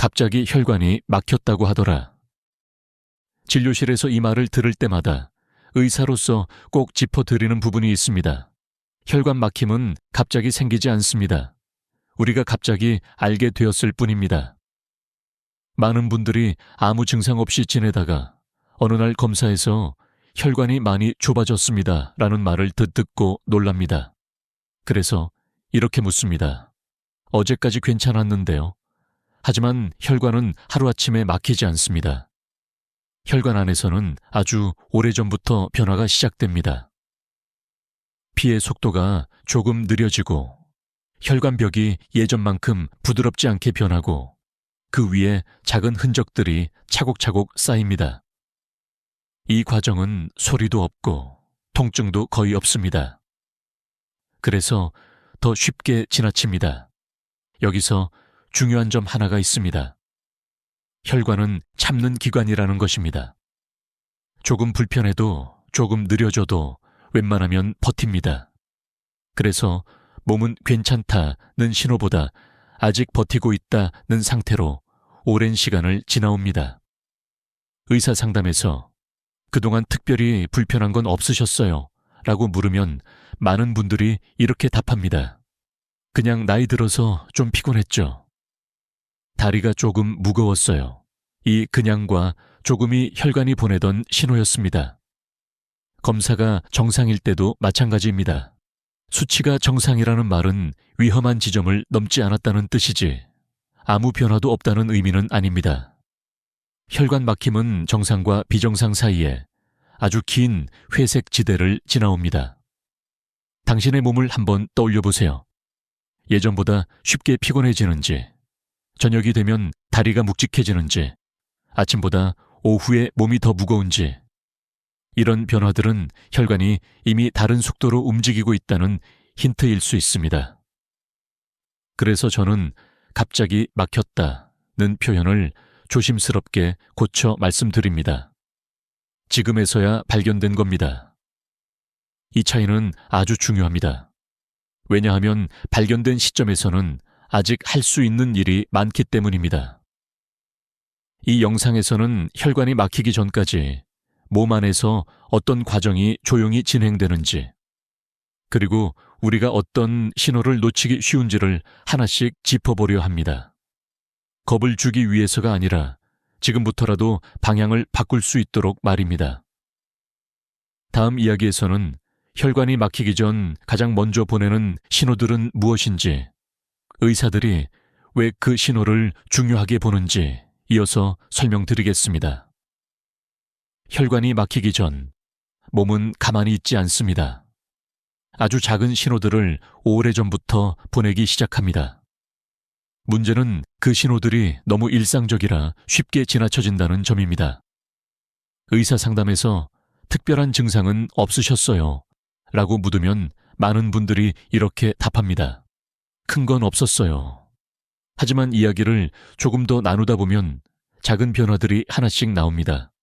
갑자기 혈관이 막혔다고 하더라. 진료실에서 이 말을 들을 때마다 의사로서 꼭 짚어드리는 부분이 있습니다. 혈관 막힘은 갑자기 생기지 않습니다. 우리가 갑자기 알게 되었을 뿐입니다. 많은 분들이 아무 증상 없이 지내다가 어느 날 검사에서 혈관이 많이 좁아졌습니다 라는 말을 듣고 놀랍니다. 그래서 이렇게 묻습니다. 어제까지 괜찮았는데요. 하지만 혈관은 하루아침에 막히지 않습니다. 혈관 안에서는 아주 오래전부터 변화가 시작됩니다. 피의 속도가 조금 느려지고 혈관벽이 예전만큼 부드럽지 않게 변하고 그 위에 작은 흔적들이 차곡차곡 쌓입니다. 이 과정은 소리도 없고 통증도 거의 없습니다. 그래서 더 쉽게 지나칩니다. 여기서 중요한 점 하나가 있습니다. 혈관은 참는 기관이라는 것입니다. 조금 불편해도 조금 느려져도 웬만하면 버팁니다. 그래서 몸은 괜찮다는 신호보다 아직 버티고 있다는 상태로 오랜 시간을 지나옵니다. 의사 상담에서 그동안 특별히 불편한 건 없으셨어요? 라고 물으면 많은 분들이 이렇게 답합니다. 그냥 나이 들어서 좀 피곤했죠. 다리가 조금 무거웠어요. 이 그냥과 조금이 혈관이 보내던 신호였습니다. 검사가 정상일 때도 마찬가지입니다. 수치가 정상이라는 말은 위험한 지점을 넘지 않았다는 뜻이지 아무 변화도 없다는 의미는 아닙니다. 혈관 막힘은 정상과 비정상 사이에 아주 긴 회색 지대를 지나옵니다. 당신의 몸을 한번 떠올려 보세요. 예전보다 쉽게 피곤해지는지, 저녁이 되면 다리가 묵직해지는지, 아침보다 오후에 몸이 더 무거운지, 이런 변화들은 혈관이 이미 다른 속도로 움직이고 있다는 힌트일 수 있습니다. 그래서 저는 갑자기 막혔다는 표현을 조심스럽게 고쳐 말씀드립니다. 지금에서야 발견된 겁니다. 이 차이는 아주 중요합니다. 왜냐하면 발견된 시점에서는 아직 할 수 있는 일이 많기 때문입니다. 이 영상에서는 혈관이 막히기 전까지 몸 안에서 어떤 과정이 조용히 진행되는지, 그리고 우리가 어떤 신호를 놓치기 쉬운지를 하나씩 짚어보려 합니다. 겁을 주기 위해서가 아니라 지금부터라도 방향을 바꿀 수 있도록 말입니다. 다음 이야기에서는 혈관이 막히기 전 가장 먼저 보내는 신호들은 무엇인지, 의사들이 왜 그 신호를 중요하게 보는지 이어서 설명드리겠습니다. 혈관이 막히기 전 몸은 가만히 있지 않습니다. 아주 작은 신호들을 오래전부터 보내기 시작합니다. 문제는 그 신호들이 너무 일상적이라 쉽게 지나쳐진다는 점입니다. 의사 상담에서 특별한 증상은 없으셨어요? 라고 묻으면 많은 분들이 이렇게 답합니다. 큰 건 없었어요. 하지만 이야기를 조금 더 나누다 보면 작은 변화들이 하나씩 나옵니다.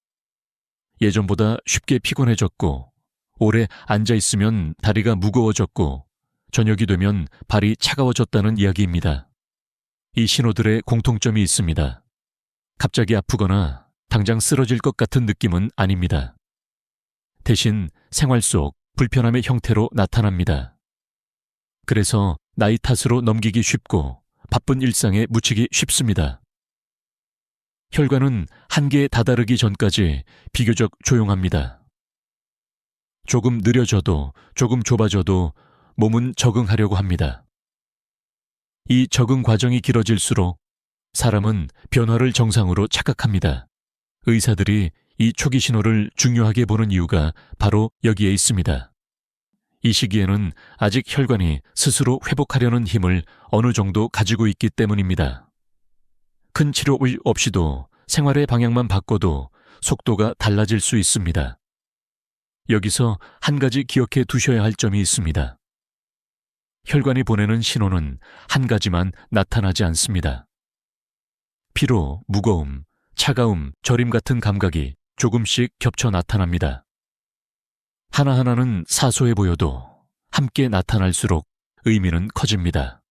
예전보다 쉽게 피곤해졌고, 오래 앉아있으면 다리가 무거워졌고, 저녁이 되면 발이 차가워졌다는 이야기입니다. 이 신호들의 공통점이 있습니다. 갑자기 아프거나 당장 쓰러질 것 같은 느낌은 아닙니다. 대신 생활 속 불편함의 형태로 나타납니다. 그래서 나이 탓으로 넘기기 쉽고 바쁜 일상에 묻히기 쉽습니다. 혈관은 한계에 다다르기 전까지 비교적 조용합니다. 조금 느려져도 조금 좁아져도 몸은 적응하려고 합니다. 이 적응 과정이 길어질수록 사람은 변화를 정상으로 착각합니다. 의사들이 이 초기 신호를 중요하게 보는 이유가 바로 여기에 있습니다. 이 시기에는 아직 혈관이 스스로 회복하려는 힘을 어느 정도 가지고 있기 때문입니다. 큰 치료 없이도 생활의 방향만 바꿔도 속도가 달라질 수 있습니다. 여기서 한 가지 기억해 두셔야 할 점이 있습니다. 혈관이 보내는 신호는 한 가지만 나타나지 않습니다. 피로, 무거움, 차가움, 저림 같은 감각이 조금씩 겹쳐 나타납니다. 하나하나는 사소해 보여도 함께 나타날수록 의미는 커집니다.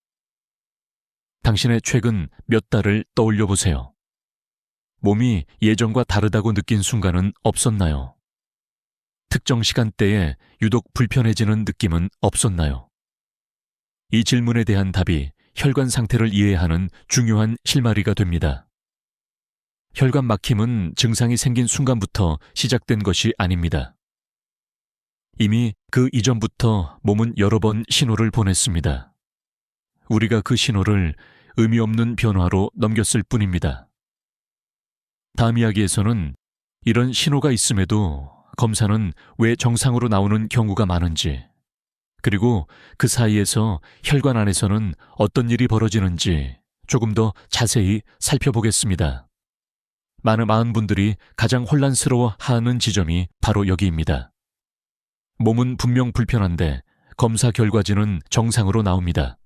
당신의 최근 몇 달을 떠올려 보세요. 몸이 예전과 다르다고 느낀 순간은 없었나요? 특정 시간대에 유독 불편해지는 느낌은 없었나요? 이 질문에 대한 답이 혈관 상태를 이해하는 중요한 실마리가 됩니다. 혈관 막힘은 증상이 생긴 순간부터 시작된 것이 아닙니다. 이미 그 이전부터 몸은 여러 번 신호를 보냈습니다. 우리가 그 신호를 의미 없는 변화로 넘겼을 뿐입니다. 다음 이야기에서는 이런 신호가 있음에도 검사는 왜 정상으로 나오는 경우가 많은지, 그리고 그 사이에서 혈관 안에서는 어떤 일이 벌어지는지 조금 더 자세히 살펴보겠습니다. 많은 분들이 가장 혼란스러워하는 지점이 바로 여기입니다. 몸은 분명 불편한데 검사 결과지는 정상으로 나옵니다.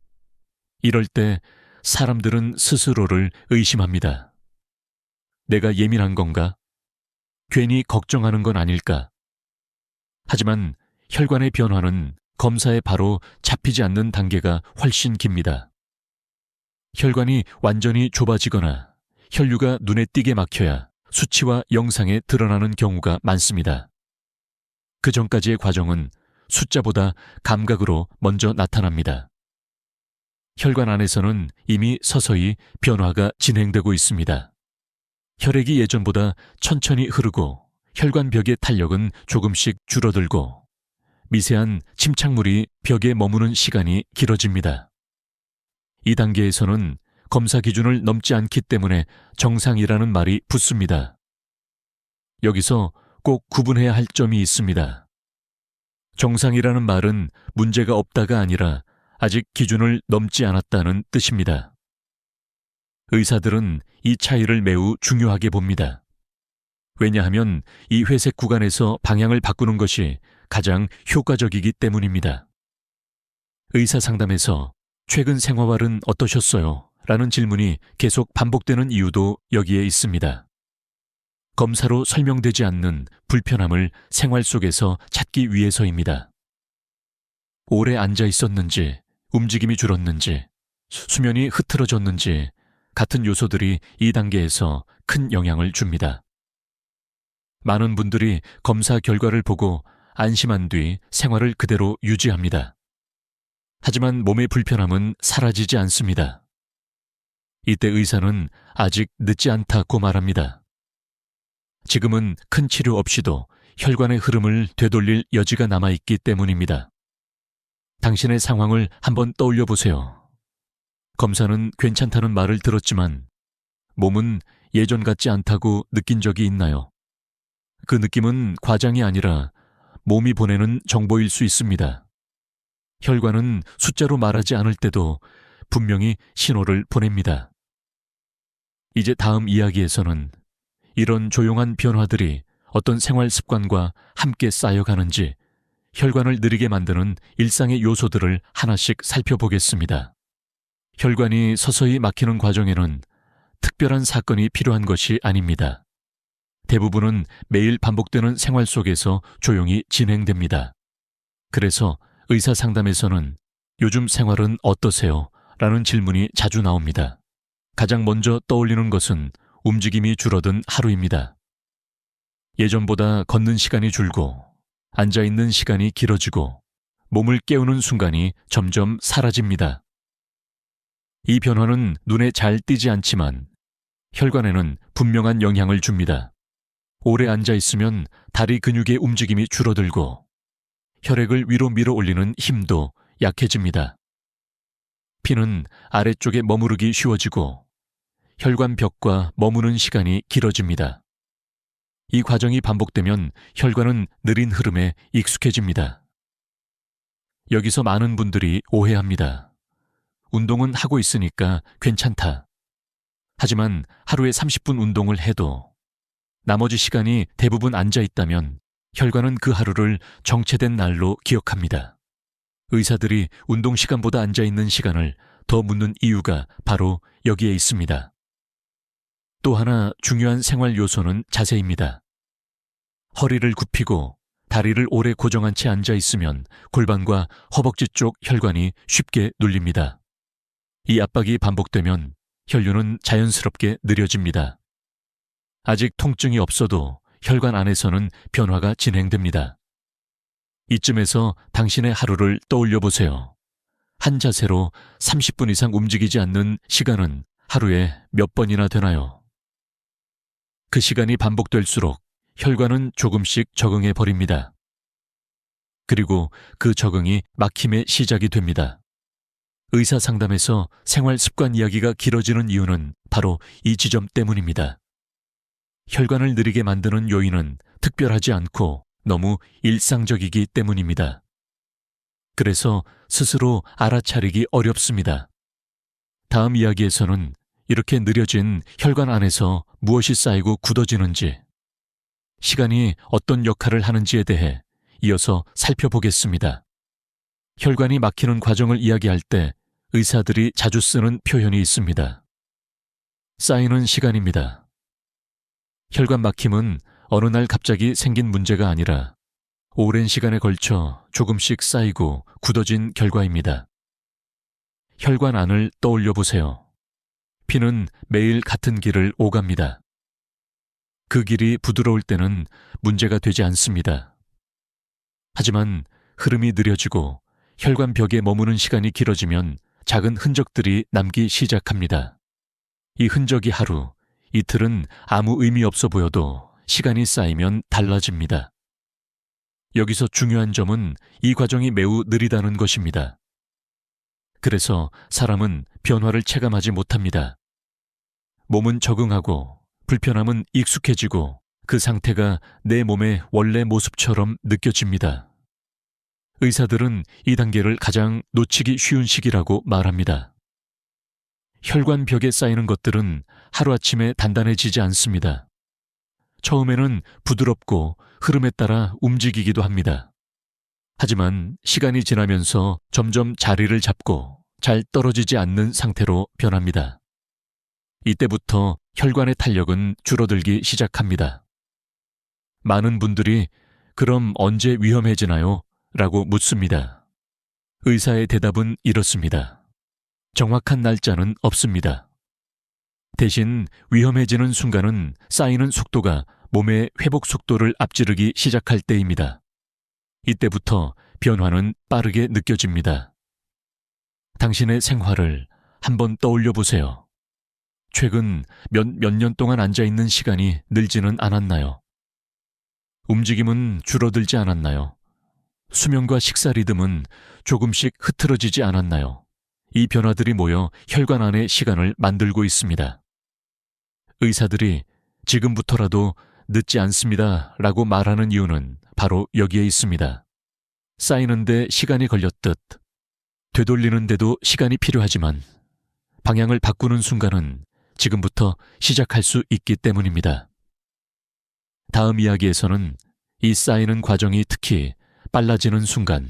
이럴 때 사람들은 스스로를 의심합니다. 내가 예민한 건가? 괜히 걱정하는 건 아닐까? 하지만 혈관의 변화는 검사에 바로 잡히지 않는 단계가 훨씬 깁니다. 혈관이 완전히 좁아지거나 혈류가 눈에 띄게 막혀야 수치와 영상에 드러나는 경우가 많습니다. 그 전까지의 과정은 숫자보다 감각으로 먼저 나타납니다. 혈관 안에서는 이미 서서히 변화가 진행되고 있습니다. 혈액이 예전보다 천천히 흐르고 혈관 벽의 탄력은 조금씩 줄어들고 미세한 침착물이 벽에 머무는 시간이 길어집니다. 이 단계에서는 검사 기준을 넘지 않기 때문에 정상이라는 말이 붙습니다. 여기서 꼭 구분해야 할 점이 있습니다. 정상이라는 말은 문제가 없다가 아니라 아직 기준을 넘지 않았다는 뜻입니다. 의사들은 이 차이를 매우 중요하게 봅니다. 왜냐하면 이 회색 구간에서 방향을 바꾸는 것이 가장 효과적이기 때문입니다. 의사 상담에서 최근 생활은 어떠셨어요? 라는 질문이 계속 반복되는 이유도 여기에 있습니다. 검사로 설명되지 않는 불편함을 생활 속에서 찾기 위해서입니다. 오래 앉아 있었는지, 움직임이 줄었는지, 수면이 흐트러졌는지 같은 요소들이 이 단계에서 큰 영향을 줍니다. 많은 분들이 검사 결과를 보고 안심한 뒤 생활을 그대로 유지합니다. 하지만 몸의 불편함은 사라지지 않습니다. 이때 의사는 아직 늦지 않다고 말합니다. 지금은 큰 치료 없이도 혈관의 흐름을 되돌릴 여지가 남아있기 때문입니다. 당신의 상황을 한번 떠올려 보세요. 검사는 괜찮다는 말을 들었지만 몸은 예전 같지 않다고 느낀 적이 있나요? 그 느낌은 과장이 아니라 몸이 보내는 정보일 수 있습니다. 혈관은 숫자로 말하지 않을 때도 분명히 신호를 보냅니다. 이제 다음 이야기에서는 이런 조용한 변화들이 어떤 생활 습관과 함께 쌓여가는지 혈관을 느리게 만드는 일상의 요소들을 하나씩 살펴보겠습니다. 혈관이 서서히 막히는 과정에는 특별한 사건이 필요한 것이 아닙니다. 대부분은 매일 반복되는 생활 속에서 조용히 진행됩니다. 그래서 의사 상담에서는 요즘 생활은 어떠세요? 라는 질문이 자주 나옵니다. 가장 먼저 떠올리는 것은 움직임이 줄어든 하루입니다. 예전보다 걷는 시간이 줄고 앉아있는 시간이 길어지고 몸을 깨우는 순간이 점점 사라집니다. 이 변화는 눈에 잘 띄지 않지만 혈관에는 분명한 영향을 줍니다. 오래 앉아있으면 다리 근육의 움직임이 줄어들고 혈액을 위로 밀어 올리는 힘도 약해집니다. 피는 아래쪽에 머무르기 쉬워지고 혈관 벽과 머무는 시간이 길어집니다. 이 과정이 반복되면 혈관은 느린 흐름에 익숙해집니다. 여기서 많은 분들이 오해합니다. 운동은 하고 있으니까 괜찮다. 하지만 하루에 30분 운동을 해도 나머지 시간이 대부분 앉아 있다면 혈관은 그 하루를 정체된 날로 기억합니다. 의사들이 운동 시간보다 앉아 있는 시간을 더 묻는 이유가 바로 여기에 있습니다. 또 하나 중요한 생활 요소는 자세입니다. 허리를 굽히고 다리를 오래 고정한 채 앉아 있으면 골반과 허벅지 쪽 혈관이 쉽게 눌립니다. 이 압박이 반복되면 혈류는 자연스럽게 느려집니다. 아직 통증이 없어도 혈관 안에서는 변화가 진행됩니다. 이쯤에서 당신의 하루를 떠올려 보세요. 한 자세로 30분 이상 움직이지 않는 시간은 하루에 몇 번이나 되나요? 그 시간이 반복될수록 혈관은 조금씩 적응해 버립니다. 그리고 그 적응이 막힘의 시작이 됩니다. 의사 상담에서 생활 습관 이야기가 길어지는 이유는 바로 이 지점 때문입니다. 혈관을 느리게 만드는 요인은 특별하지 않고 너무 일상적이기 때문입니다. 그래서 스스로 알아차리기 어렵습니다. 다음 이야기에서는 이렇게 느려진 혈관 안에서 무엇이 쌓이고 굳어지는지, 시간이 어떤 역할을 하는지에 대해 이어서 살펴보겠습니다. 혈관이 막히는 과정을 이야기할 때 의사들이 자주 쓰는 표현이 있습니다. 쌓이는 시간입니다. 혈관 막힘은 어느 날 갑자기 생긴 문제가 아니라 오랜 시간에 걸쳐 조금씩 쌓이고 굳어진 결과입니다. 혈관 안을 떠올려 보세요. 피는 매일 같은 길을 오갑니다. 그 길이 부드러울 때는 문제가 되지 않습니다. 하지만 흐름이 느려지고 혈관 벽에 머무는 시간이 길어지면 작은 흔적들이 남기 시작합니다. 이 흔적이 하루, 이틀은 아무 의미 없어 보여도 시간이 쌓이면 달라집니다. 여기서 중요한 점은 이 과정이 매우 느리다는 것입니다. 그래서 사람은 변화를 체감하지 못합니다. 몸은 적응하고 불편함은 익숙해지고 그 상태가 내 몸의 원래 모습처럼 느껴집니다. 의사들은 이 단계를 가장 놓치기 쉬운 시기라고 말합니다. 혈관 벽에 쌓이는 것들은 하루아침에 단단해지지 않습니다. 처음에는 부드럽고 흐름에 따라 움직이기도 합니다. 하지만 시간이 지나면서 점점 자리를 잡고 잘 떨어지지 않는 상태로 변합니다. 이때부터 혈관의 탄력은 줄어들기 시작합니다. 많은 분들이 그럼 언제 위험해지나요? 라고 묻습니다. 의사의 대답은 이렇습니다. 정확한 날짜는 없습니다. 대신 위험해지는 순간은 쌓이는 속도가 몸의 회복 속도를 앞지르기 시작할 때입니다. 이때부터 변화는 빠르게 느껴집니다. 당신의 생활을 한번 떠올려 보세요. 최근 몇 년 동안 앉아있는 시간이 늘지는 않았나요? 움직임은 줄어들지 않았나요? 수면과 식사 리듬은 조금씩 흐트러지지 않았나요? 이 변화들이 모여 혈관 안의 시간을 만들고 있습니다. 의사들이 지금부터라도 늦지 않습니다 라고 말하는 이유는 바로 여기에 있습니다. 쌓이는데 시간이 걸렸듯 되돌리는데도 시간이 필요하지만 방향을 바꾸는 순간은 지금부터 시작할 수 있기 때문입니다. 다음 이야기에서는 이 쌓이는 과정이 특히 빨라지는 순간,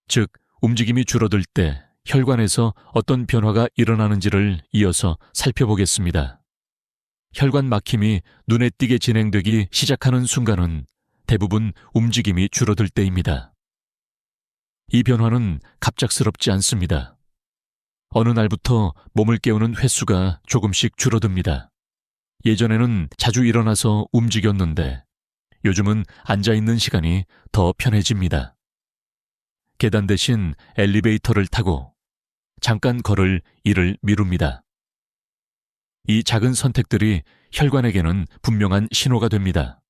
즉 움직임이 줄어들 때 혈관에서 어떤 변화가 일어나는지를 이어서 살펴보겠습니다. 혈관 막힘이 눈에 띄게 진행되기 시작하는 순간은 대부분 움직임이 줄어들 때입니다. 이 변화는 갑작스럽지 않습니다. 어느 날부터 몸을 깨우는 횟수가 조금씩 줄어듭니다. 예전에는 자주 일어나서 움직였는데 요즘은 앉아있는 시간이 더 편해집니다. 계단 대신 엘리베이터를 타고 잠깐 걸을 일을 미룹니다. 이 작은 선택들이 혈관에게는 분명한 신호가 됩니다.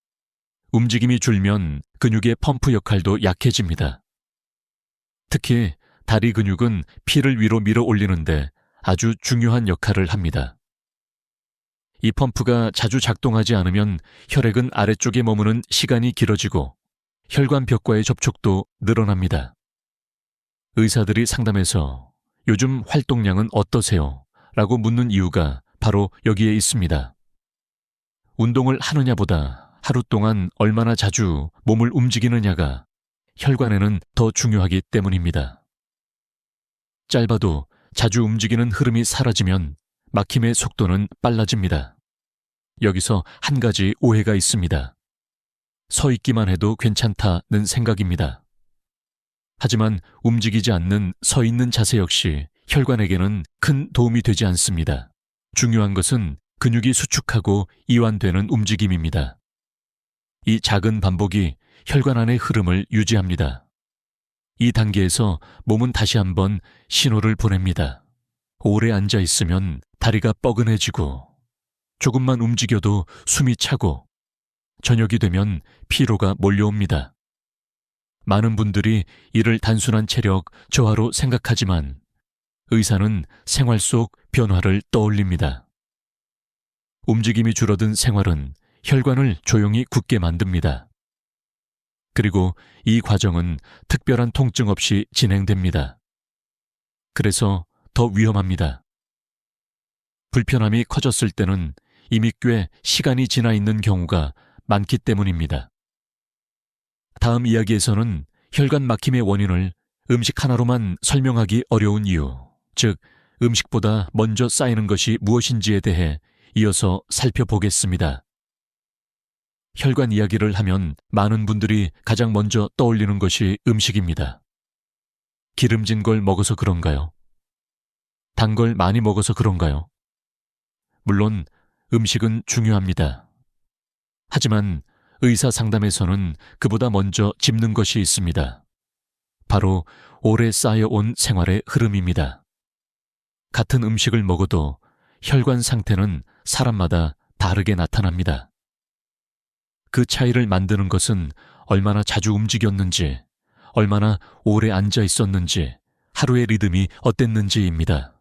움직임이 줄면 근육의 펌프 역할도 약해집니다. 특히 다리 근육은 피를 위로 밀어 올리는데 아주 중요한 역할을 합니다. 이 펌프가 자주 작동하지 않으면 혈액은 아래쪽에 머무는 시간이 길어지고 혈관 벽과의 접촉도 늘어납니다. 의사들이 상담에서 요즘 활동량은 어떠세요? 라고 묻는 이유가 바로 여기에 있습니다. 운동을 하느냐보다 하루 동안 얼마나 자주 몸을 움직이느냐가 혈관에는 더 중요하기 때문입니다. 짧아도 자주 움직이는 흐름이 사라지면 막힘의 속도는 빨라집니다. 여기서 한 가지 오해가 있습니다. 서 있기만 해도 괜찮다는 생각입니다. 하지만 움직이지 않는 서 있는 자세 역시 혈관에게는 큰 도움이 되지 않습니다. 중요한 것은 근육이 수축하고 이완되는 움직임입니다. 이 작은 반복이 혈관 안의 흐름을 유지합니다. 이 단계에서 몸은 다시 한번 신호를 보냅니다. 오래 앉아 있으면 다리가 뻐근해지고, 조금만 움직여도 숨이 차고, 저녁이 되면 피로가 몰려옵니다. 많은 분들이 이를 단순한 체력 저하로 생각하지만 의사는 생활 속 변화를 떠올립니다. 움직임이 줄어든 생활은 혈관을 조용히 굳게 만듭니다. 그리고 이 과정은 특별한 통증 없이 진행됩니다. 그래서 더 위험합니다. 불편함이 커졌을 때는 이미 꽤 시간이 지나 있는 경우가 많기 때문입니다. 다음 이야기에서는 혈관 막힘의 원인을 음식 하나로만 설명하기 어려운 이유, 즉 음식보다 먼저 쌓이는 것이 무엇인지에 대해 이어서 살펴보겠습니다. 혈관 이야기를 하면 많은 분들이 가장 먼저 떠올리는 것이 음식입니다. 기름진 걸 먹어서 그런가요? 단 걸 많이 먹어서 그런가요? 물론 음식은 중요합니다. 하지만 의사 상담에서는 그보다 먼저 짚는 것이 있습니다. 바로 오래 쌓여온 생활의 흐름입니다. 같은 음식을 먹어도 혈관 상태는 사람마다 다르게 나타납니다. 그 차이를 만드는 것은 얼마나 자주 움직였는지, 얼마나 오래 앉아 있었는지, 하루의 리듬이 어땠는지입니다.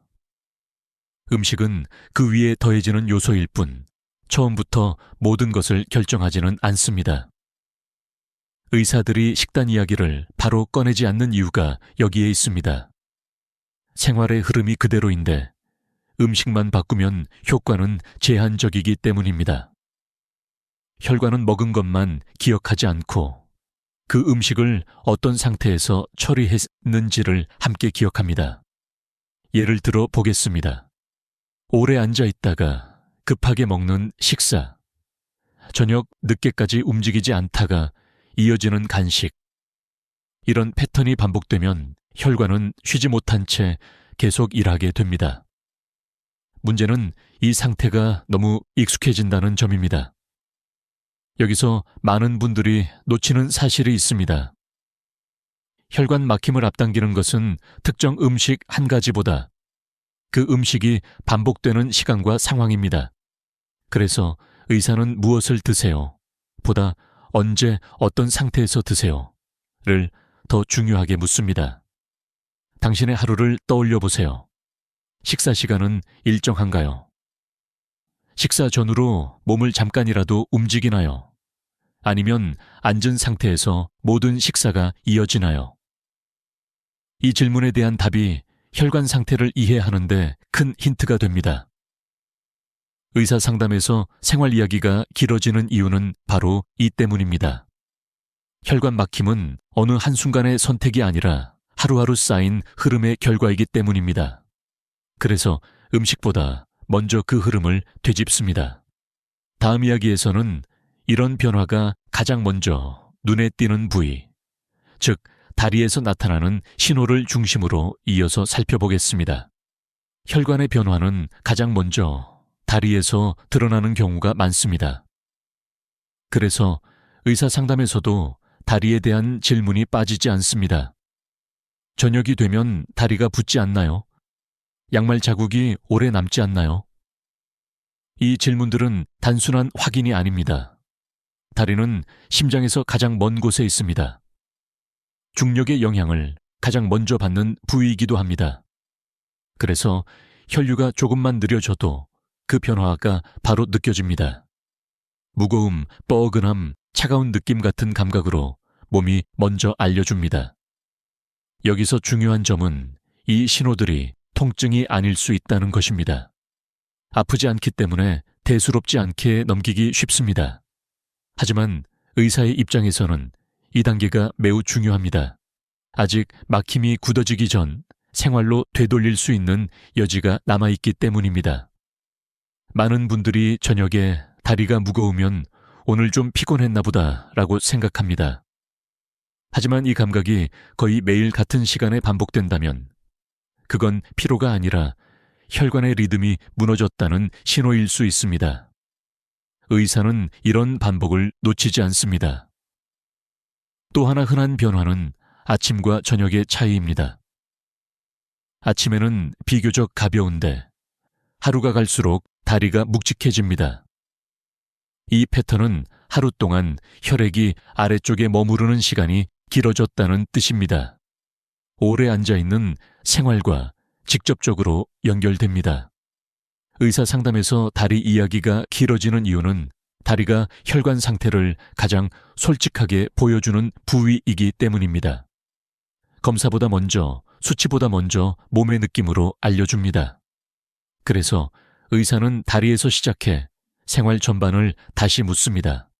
음식은 그 위에 더해지는 요소일 뿐, 처음부터 모든 것을 결정하지는 않습니다. 의사들이 식단 이야기를 바로 꺼내지 않는 이유가 여기에 있습니다. 생활의 흐름이 그대로인데 음식만 바꾸면 효과는 제한적이기 때문입니다. 혈관은 먹은 것만 기억하지 않고 그 음식을 어떤 상태에서 처리했는지를 함께 기억합니다. 예를 들어 보겠습니다. 오래 앉아 있다가 급하게 먹는 식사, 저녁 늦게까지 움직이지 않다가 이어지는 간식. 이런 패턴이 반복되면 혈관은 쉬지 못한 채 계속 일하게 됩니다. 문제는 이 상태가 너무 익숙해진다는 점입니다. 여기서 많은 분들이 놓치는 사실이 있습니다. 혈관 막힘을 앞당기는 것은 특정 음식 한 가지보다 그 음식이 반복되는 시간과 상황입니다. 그래서 의사는 무엇을 드세요? 보다 언제 어떤 상태에서 드세요? 를 더 중요하게 묻습니다. 당신의 하루를 떠올려 보세요. 식사 시간은 일정한가요? 식사 전후로 몸을 잠깐이라도 움직이나요? 아니면 앉은 상태에서 모든 식사가 이어지나요? 이 질문에 대한 답이 혈관 상태를 이해하는데 큰 힌트가 됩니다. 의사 상담에서 생활 이야기가 길어지는 이유는 바로 이 때문입니다. 혈관 막힘은 어느 한순간의 선택이 아니라 하루하루 쌓인 흐름의 결과이기 때문입니다. 그래서 음식보다 먼저 그 흐름을 되짚습니다. 다음 이야기에서는 이런 변화가 가장 먼저 눈에 띄는 부위, 즉 다리에서 나타나는 신호를 중심으로 이어서 살펴보겠습니다. 혈관의 변화는 가장 먼저 다리에서 드러나는 경우가 많습니다. 그래서 의사 상담에서도 다리에 대한 질문이 빠지지 않습니다. 저녁이 되면 다리가 붓지 않나요? 양말 자국이 오래 남지 않나요? 이 질문들은 단순한 확인이 아닙니다. 다리는 심장에서 가장 먼 곳에 있습니다. 중력의 영향을 가장 먼저 받는 부위이기도 합니다. 그래서 혈류가 조금만 느려져도 그 변화가 바로 느껴집니다. 무거움, 뻐근함, 차가운 느낌 같은 감각으로 몸이 먼저 알려줍니다. 여기서 중요한 점은 이 신호들이 통증이 아닐 수 있다는 것입니다. 아프지 않기 때문에 대수롭지 않게 넘기기 쉽습니다. 하지만 의사의 입장에서는 이 단계가 매우 중요합니다. 아직 막힘이 굳어지기 전 생활로 되돌릴 수 있는 여지가 남아있기 때문입니다. 많은 분들이 저녁에 다리가 무거우면 오늘 좀 피곤했나 보다 라고 생각합니다. 하지만 이 감각이 거의 매일 같은 시간에 반복된다면 그건 피로가 아니라 혈관의 리듬이 무너졌다는 신호일 수 있습니다. 의사는 이런 반복을 놓치지 않습니다. 또 하나 흔한 변화는 아침과 저녁의 차이입니다. 아침에는 비교적 가벼운데 하루가 갈수록 다리가 묵직해집니다. 이 패턴은 하루 동안 혈액이 아래쪽에 머무르는 시간이 길어졌다는 뜻입니다. 오래 앉아있는 생활과 직접적으로 연결됩니다. 의사 상담에서 다리 이야기가 길어지는 이유는 다리가 혈관 상태를 가장 솔직하게 보여주는 부위이기 때문입니다. 검사보다 먼저, 수치보다 먼저 몸의 느낌으로 알려줍니다. 그래서 의사는 다리에서 시작해 생활 전반을 다시 묻습니다.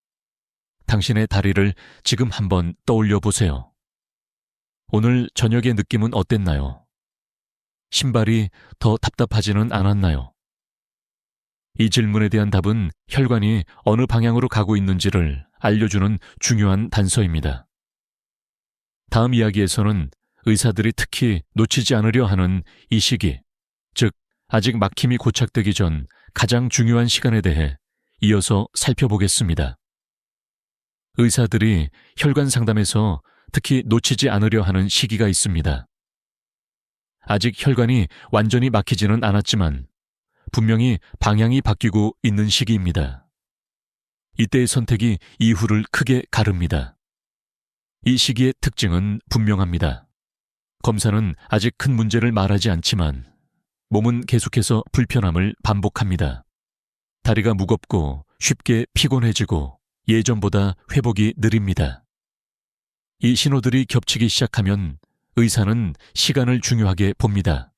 당신의 다리를 지금 한번 떠올려 보세요. 오늘 저녁의 느낌은 어땠나요? 신발이 더 답답하지는 않았나요? 이 질문에 대한 답은 혈관이 어느 방향으로 가고 있는지를 알려주는 중요한 단서입니다. 다음 이야기에서는 의사들이 특히 놓치지 않으려 하는 이 시기, 즉 아직 막힘이 고착되기 전 가장 중요한 시간에 대해 이어서 살펴보겠습니다. 의사들이 혈관 상담에서 특히 놓치지 않으려 하는 시기가 있습니다. 아직 혈관이 완전히 막히지는 않았지만 분명히 방향이 바뀌고 있는 시기입니다. 이때의 선택이 이후를 크게 가릅니다. 이 시기의 특징은 분명합니다. 검사는 아직 큰 문제를 말하지 않지만 몸은 계속해서 불편함을 반복합니다. 다리가 무겁고 쉽게 피곤해지고 예전보다 회복이 느립니다. 이 신호들이 겹치기 시작하면 의사는 시간을 중요하게 봅니다.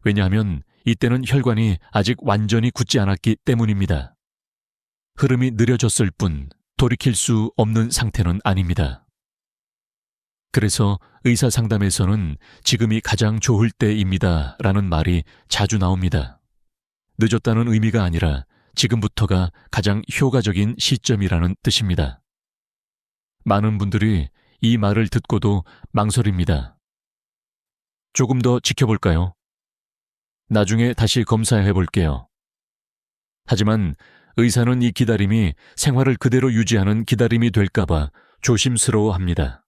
왜냐하면 이때는 혈관이 아직 완전히 굳지 않았기 때문입니다. 흐름이 느려졌을 뿐 돌이킬 수 없는 상태는 아닙니다. 그래서 의사 상담에서는 지금이 가장 좋을 때입니다 라는 말이 자주 나옵니다. 늦었다는 의미가 아니라 지금부터가 가장 효과적인 시점이라는 뜻입니다. 많은 분들이 이 말을 듣고도 망설입니다. 조금 더 지켜볼까요? 나중에 다시 검사해 볼게요. 하지만 의사는 이 기다림이 생활을 그대로 유지하는 기다림이 될까봐 조심스러워합니다.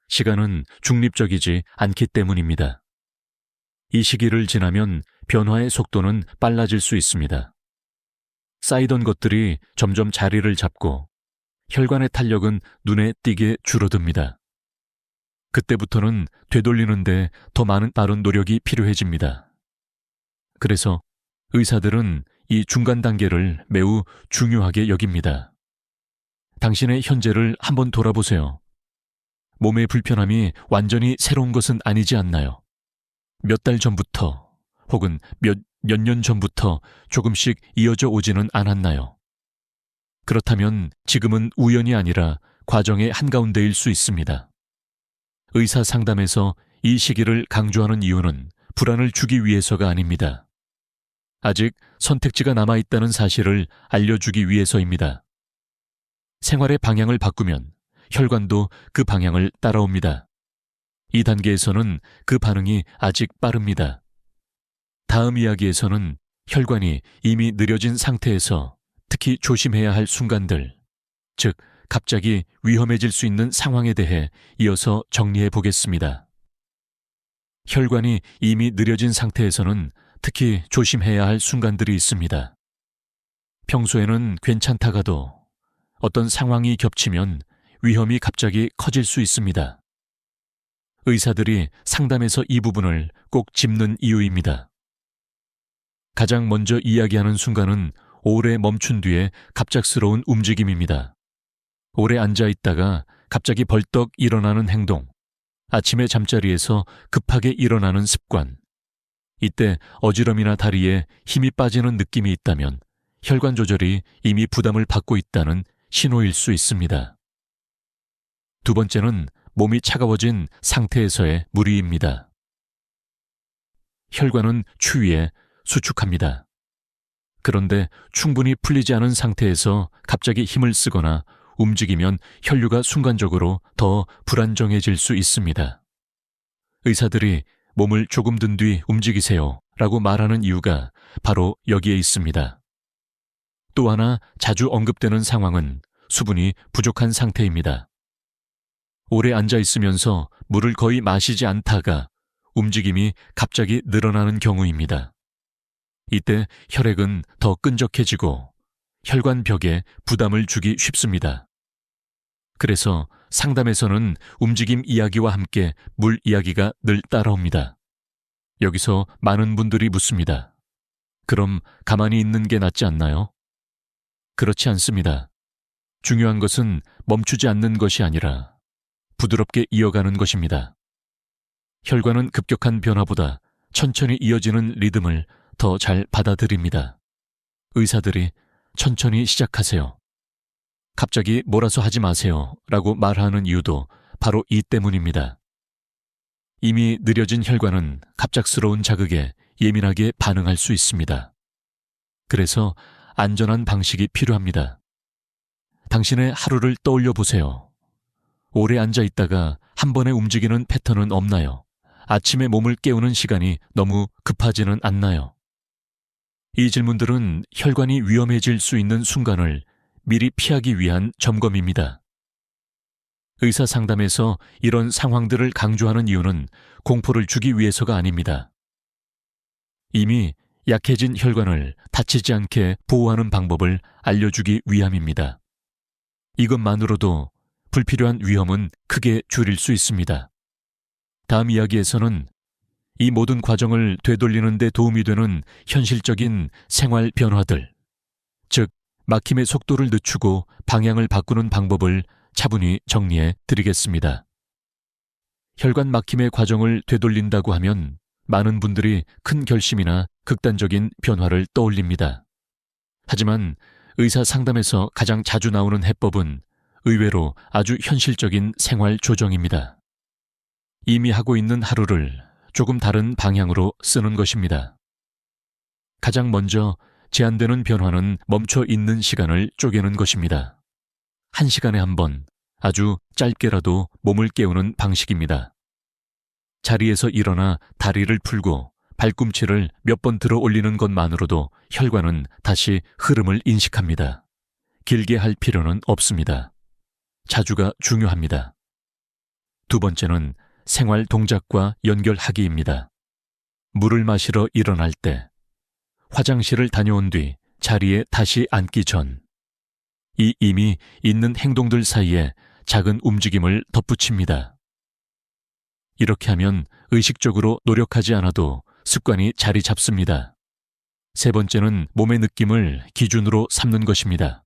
시간은 중립적이지 않기 때문입니다. 이 시기를 지나면 변화의 속도는 빨라질 수 있습니다. 쌓이던 것들이 점점 자리를 잡고 혈관의 탄력은 눈에 띄게 줄어듭니다. 그때부터는 되돌리는데 더 많은 빠른 노력이 필요해집니다. 그래서 의사들은 이 중간 단계를 매우 중요하게 여깁니다. 당신의 현재를 한번 돌아보세요. 몸의 불편함이 완전히 새로운 것은 아니지 않나요? 몇 달 전부터 혹은 몇 년 전부터 조금씩 이어져 오지는 않았나요? 그렇다면 지금은 우연이 아니라 과정의 한가운데일 수 있습니다. 의사 상담에서 이 시기를 강조하는 이유는 불안을 주기 위해서가 아닙니다. 아직 선택지가 남아있다는 사실을 알려주기 위해서입니다. 생활의 방향을 바꾸면 혈관도 그 방향을 따라옵니다. 이 단계에서는 그 반응이 아직 빠릅니다. 다음 이야기에서는 혈관이 이미 느려진 상태에서 특히 조심해야 할 순간들, 즉 갑자기 위험해질 수 있는 상황에 대해 이어서 정리해 보겠습니다. 혈관이 이미 느려진 상태에서는 특히 조심해야 할 순간들이 있습니다. 평소에는 괜찮다가도 어떤 상황이 겹치면 위험이 갑자기 커질 수 있습니다. 의사들이 상담에서 이 부분을 꼭 짚는 이유입니다. 가장 먼저 이야기하는 순간은 오래 멈춘 뒤에 갑작스러운 움직임입니다. 오래 앉아 있다가 갑자기 벌떡 일어나는 행동, 아침에 잠자리에서 급하게 일어나는 습관, 이때 어지럼이나 다리에 힘이 빠지는 느낌이 있다면 혈관 조절이 이미 부담을 받고 있다는 신호일 수 있습니다. 두 번째는 몸이 차가워진 상태에서의 무리입니다. 혈관은 추위에 수축합니다. 그런데 충분히 풀리지 않은 상태에서 갑자기 힘을 쓰거나 움직이면 혈류가 순간적으로 더 불안정해질 수 있습니다. 의사들이 몸을 조금 든 뒤 움직이세요 라고 말하는 이유가 바로 여기에 있습니다. 또 하나 자주 언급되는 상황은 수분이 부족한 상태입니다. 오래 앉아 있으면서 물을 거의 마시지 않다가 움직임이 갑자기 늘어나는 경우입니다. 이때 혈액은 더 끈적해지고 혈관벽에 부담을 주기 쉽습니다. 그래서 상담에서는 움직임 이야기와 함께 물 이야기가 늘 따라옵니다. 여기서 많은 분들이 묻습니다. 그럼 가만히 있는 게 낫지 않나요? 그렇지 않습니다. 중요한 것은 멈추지 않는 것이 아니라 부드럽게 이어가는 것입니다. 혈관은 급격한 변화보다 천천히 이어지는 리듬을 더 잘 받아들입니다. 의사들이 천천히 시작하세요. 갑자기 몰아서 하지 마세요 라고 말하는 이유도 바로 이 때문입니다. 이미 느려진 혈관은 갑작스러운 자극에 예민하게 반응할 수 있습니다. 그래서 안전한 방식이 필요합니다. 당신의 하루를 떠올려 보세요. 오래 앉아 있다가 한 번에 움직이는 패턴은 없나요? 아침에 몸을 깨우는 시간이 너무 급하지는 않나요? 이 질문들은 혈관이 위험해질 수 있는 순간을 미리 피하기 위한 점검입니다. 의사 상담에서 이런 상황들을 강조하는 이유는 공포를 주기 위해서가 아닙니다. 이미 약해진 혈관을 다치지 않게 보호하는 방법을 알려주기 위함입니다. 이것만으로도 불필요한 위험은 크게 줄일 수 있습니다. 다음 이야기에서는 이 모든 과정을 되돌리는 데 도움이 되는 현실적인 생활 변화들, 즉 막힘의 속도를 늦추고 방향을 바꾸는 방법을 차분히 정리해 드리겠습니다. 혈관 막힘의 과정을 되돌린다고 하면 많은 분들이 큰 결심이나 극단적인 변화를 떠올립니다. 하지만 의사 상담에서 가장 자주 나오는 해법은 의외로 아주 현실적인 생활 조정입니다. 이미 하고 있는 하루를 조금 다른 방향으로 쓰는 것입니다. 가장 먼저 제한되는 변화는 멈춰 있는 시간을 쪼개는 것입니다. 1시간에 한 번, 아주 짧게라도 몸을 깨우는 방식입니다. 자리에서 일어나 다리를 풀고 발꿈치를 몇 번 들어 올리는 것만으로도 혈관은 다시 흐름을 인식합니다. 길게 할 필요는 없습니다. 자주가 중요합니다. 두 번째는 생활 동작과 연결하기입니다. 물을 마시러 일어날 때, 화장실을 다녀온 뒤 자리에 다시 앉기 전, 이 이미 있는 행동들 사이에 작은 움직임을 덧붙입니다. 이렇게 하면 의식적으로 노력하지 않아도 습관이 자리 잡습니다. 세 번째는 몸의 느낌을 기준으로 삼는 것입니다.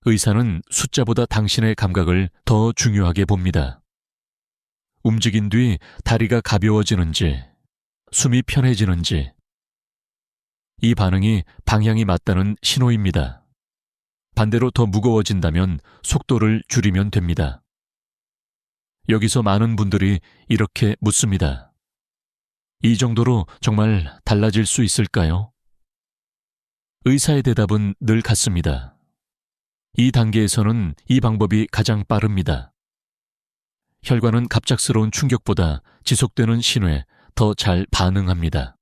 의사는 숫자보다 당신의 감각을 더 중요하게 봅니다. 움직인 뒤 다리가 가벼워지는지, 숨이 편해지는지, 이 반응이 방향이 맞다는 신호입니다. 반대로 더 무거워진다면 속도를 줄이면 됩니다. 여기서 많은 분들이 이렇게 묻습니다. 이 정도로 정말 달라질 수 있을까요? 의사의 대답은 늘 같습니다. 이 단계에서는 이 방법이 가장 빠릅니다. 혈관은 갑작스러운 충격보다 지속되는 신호에 더 잘 반응합니다.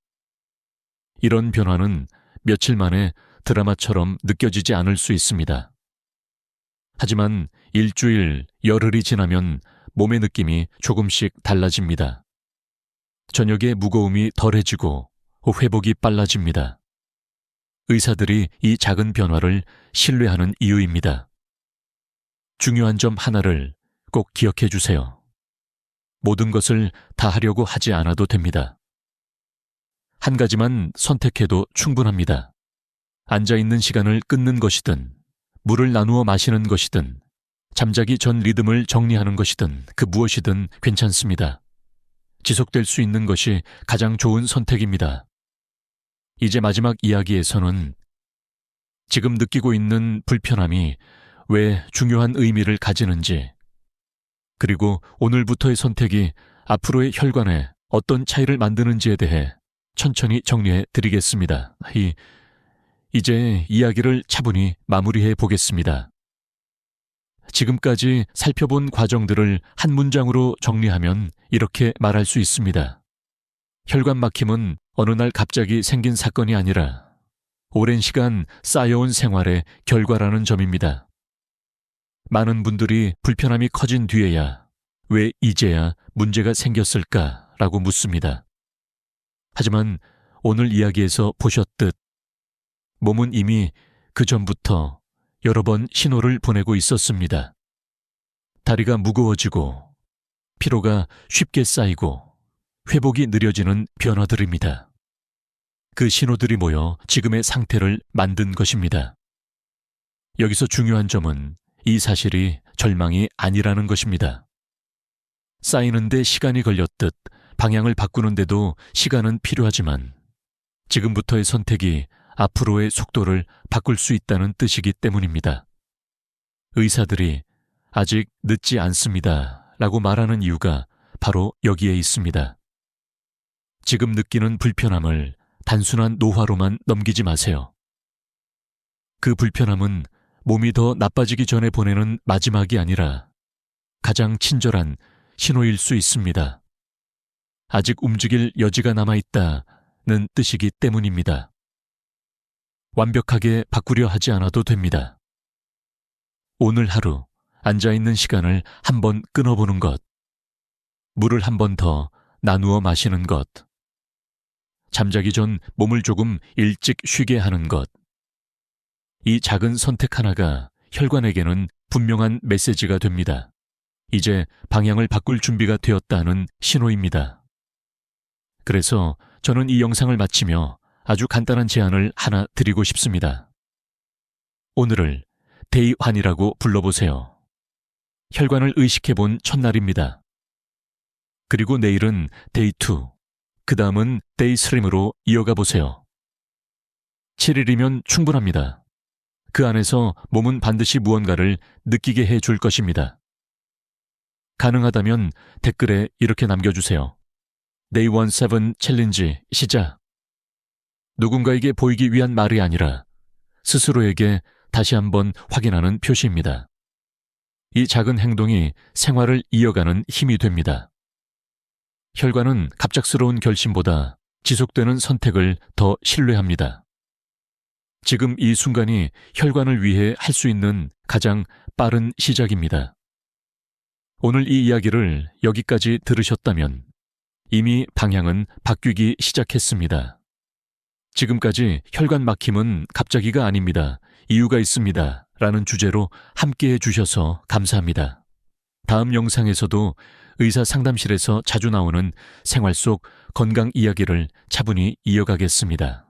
이런 변화는 며칠 만에 드라마처럼 느껴지지 않을 수 있습니다. 하지만 일주일, 열흘이 지나면 몸의 느낌이 조금씩 달라집니다. 저녁의 무거움이 덜해지고 회복이 빨라집니다. 의사들이 이 작은 변화를 신뢰하는 이유입니다. 중요한 점 하나를 꼭 기억해 주세요. 모든 것을 다 하려고 하지 않아도 됩니다. 한 가지만 선택해도 충분합니다. 앉아있는 시간을 끊는 것이든, 물을 나누어 마시는 것이든, 잠자기 전 리듬을 정리하는 것이든 그 무엇이든 괜찮습니다. 지속될 수 있는 것이 가장 좋은 선택입니다. 이제 마지막 이야기에서는 지금 느끼고 있는 불편함이 왜 중요한 의미를 가지는지, 그리고 오늘부터의 선택이 앞으로의 혈관에 어떤 차이를 만드는지에 대해 천천히 정리해 드리겠습니다. 이제 이야기를 차분히 마무리해 보겠습니다. 지금까지 살펴본 과정들을 한 문장으로 정리하면 이렇게 말할 수 있습니다. 혈관 막힘은 어느 날 갑자기 생긴 사건이 아니라 오랜 시간 쌓여온 생활의 결과라는 점입니다. 많은 분들이 불편함이 커진 뒤에야 왜 이제야 문제가 생겼을까라고 묻습니다. 하지만 오늘 이야기에서 보셨듯 몸은 이미 그 전부터 여러 번 신호를 보내고 있었습니다. 다리가 무거워지고 피로가 쉽게 쌓이고 회복이 느려지는 변화들입니다. 그 신호들이 모여 지금의 상태를 만든 것입니다. 여기서 중요한 점은 이 사실이 절망이 아니라는 것입니다. 쌓이는데 시간이 걸렸듯 방향을 바꾸는데도 시간은 필요하지만 지금부터의 선택이 앞으로의 속도를 바꿀 수 있다는 뜻이기 때문입니다. 의사들이 아직 늦지 않습니다 라고 말하는 이유가 바로 여기에 있습니다. 지금 느끼는 불편함을 단순한 노화로만 넘기지 마세요. 그 불편함은 몸이 더 나빠지기 전에 보내는 마지막이 아니라 가장 친절한 신호일 수 있습니다. 아직 움직일 여지가 남아있다는 뜻이기 때문입니다. 완벽하게 바꾸려 하지 않아도 됩니다. 오늘 하루 앉아있는 시간을 한번 끊어보는 것, 물을 한 번 더 나누어 마시는 것, 잠자기 전 몸을 조금 일찍 쉬게 하는 것. 이 작은 선택 하나가 혈관에게는 분명한 메시지가 됩니다. 이제 방향을 바꿀 준비가 되었다는 신호입니다. 그래서 저는 이 영상을 마치며 아주 간단한 제안을 하나 드리고 싶습니다. 오늘을 데이 1이라고 불러보세요. 혈관을 의식해본 첫날입니다. 그리고 내일은 데이 2, 그 다음은 데이 3으로 이어가 보세요. 7일이면 충분합니다. 그 안에서 몸은 반드시 무언가를 느끼게 해줄 것입니다. 가능하다면 댓글에 이렇게 남겨주세요. Day 17 챌린지 시작. 누군가에게 보이기 위한 말이 아니라 스스로에게 다시 한번 확인하는 표시입니다. 이 작은 행동이 생활을 이어가는 힘이 됩니다. 혈관은 갑작스러운 결심보다 지속되는 선택을 더 신뢰합니다. 지금 이 순간이 혈관을 위해 할 수 있는 가장 빠른 시작입니다. 오늘 이 이야기를 여기까지 들으셨다면 이미 방향은 바뀌기 시작했습니다. 지금까지 혈관 막힘은 갑자기가 아닙니다. 이유가 있습니다. 라는 주제로 함께해 주셔서 감사합니다. 다음 영상에서도 의사 상담실에서 자주 나오는 생활 속 건강 이야기를 차분히 이어가겠습니다.